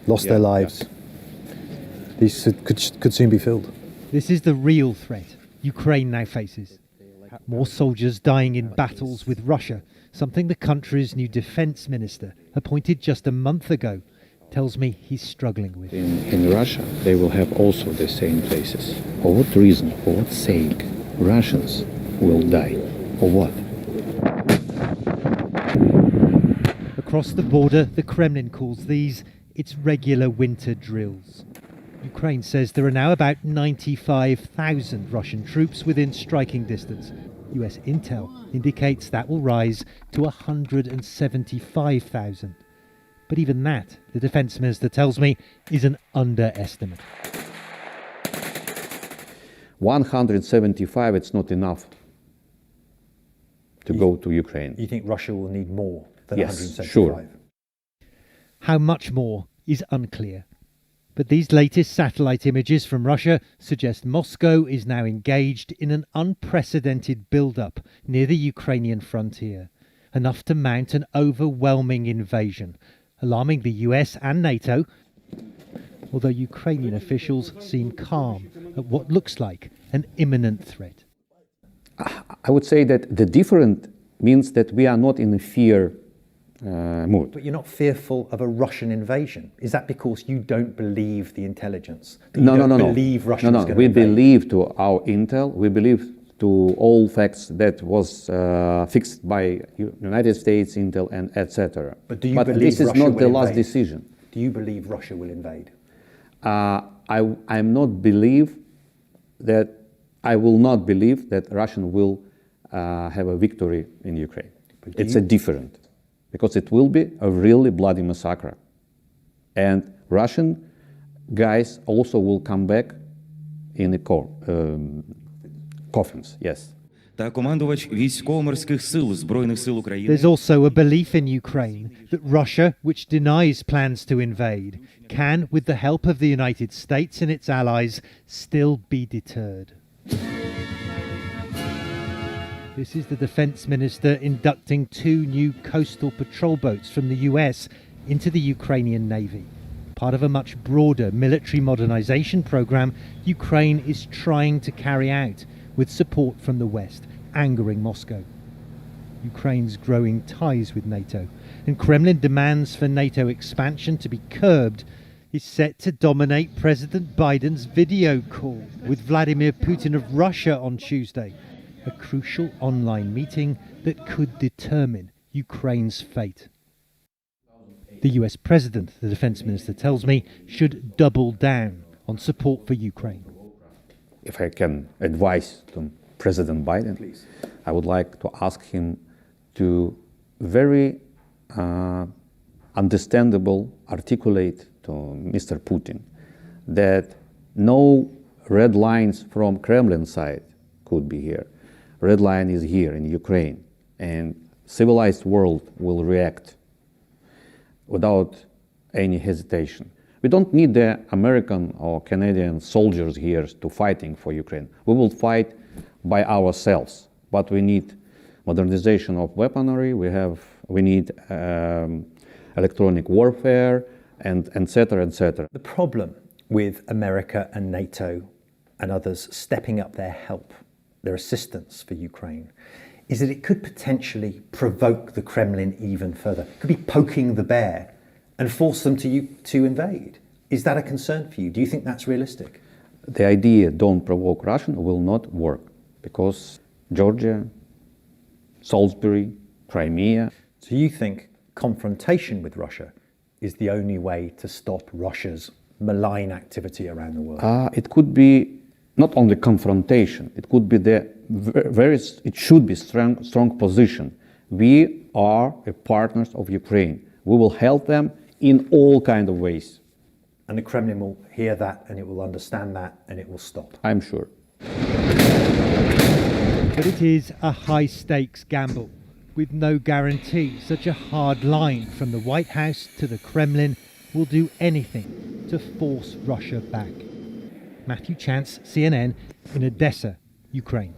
lost their lives. These could soon be filled. This is the real threat Ukraine now faces. More soldiers dying in battles with Russia, something the country's new defence minister, appointed just a month ago, tells me he's struggling with. In Russia, they will have also the same places. For what reason, for what sake, Russians will die? For what? Across the border, the Kremlin calls these its regular winter drills. Ukraine says there are now about 95,000 Russian troops within striking distance. US intel indicates that will rise to 175,000. But even that, the defence minister tells me, is an underestimate. 175, it's not enough to go to Ukraine. You think Russia will need more than Yes, 175? sure. How much more is unclear. But these latest satellite images from Russia suggest Moscow is now engaged in an unprecedented build-up near the Ukrainian frontier, enough to mount an overwhelming invasion, alarming the US and NATO, although Ukrainian officials seem calm at what looks like an imminent threat. I would say that the different means that we are not in a fear mood. But you're not fearful of a Russian invasion. Is that because you don't believe the intelligence? That No. you don't believe Russia's going to We invade? believe to our intel. We believe to all facts that was fixed by United States intel and etc. But do you believe this is Russia not the will last invade? decision. Do you believe Russia will invade? I will not believe that Russia will have a victory in Ukraine. It's a different, because it will be a really bloody massacre. And Russian guys also will come back in the coffins, yes. Та командувач військово-морських сил Збройних сил України. There's also a belief in Ukraine that Russia, which denies plans to invade, can, with the help of the United States and its allies, still be deterred. This is the defence minister inducting 2 new coastal patrol boats from the US into the Ukrainian Navy. Part of a much broader military modernisation programme Ukraine is trying to carry out with support from the West, angering Moscow. Ukraine's growing ties with NATO and Kremlin demands for NATO expansion to be curbed is set to dominate President Biden's video call with Vladimir Putin of Russia on Tuesday. A crucial online meeting that could determine Ukraine's fate. The US president, the defence minister tells me, should double down on support for Ukraine. If I can advise to President Biden, please, I would like to ask him to very understandable articulate to Mr. Putin that no red lines from Kremlin side could be here. Red line is here in Ukraine, and civilized world will react without any hesitation. We don't need the American or Canadian soldiers here to fighting for Ukraine. We will fight by ourselves, but we need modernization of weaponry. We need electronic warfare, and etc. etc. The problem with America and NATO and others stepping up their help, their assistance for Ukraine, is that it could potentially provoke the Kremlin even further. It could be poking the bear and force them to invade. Is that a concern for you? Do you think that's realistic? The idea don't provoke Russian will not work because Georgia, Salisbury, Crimea. So you think confrontation with Russia is the only way to stop Russia's malign activity around the world? It could be not only confrontation, it could be it should be strong position. We are partners of Ukraine. We will help them in all kinds of ways. And the Kremlin will hear that and it will understand that and it will stop. I'm sure. But it is a high-stakes gamble, with no guarantee such a hard line from the White House to the Kremlin will do anything to force Russia back. Matthew Chance, CNN, in Odessa, Ukraine.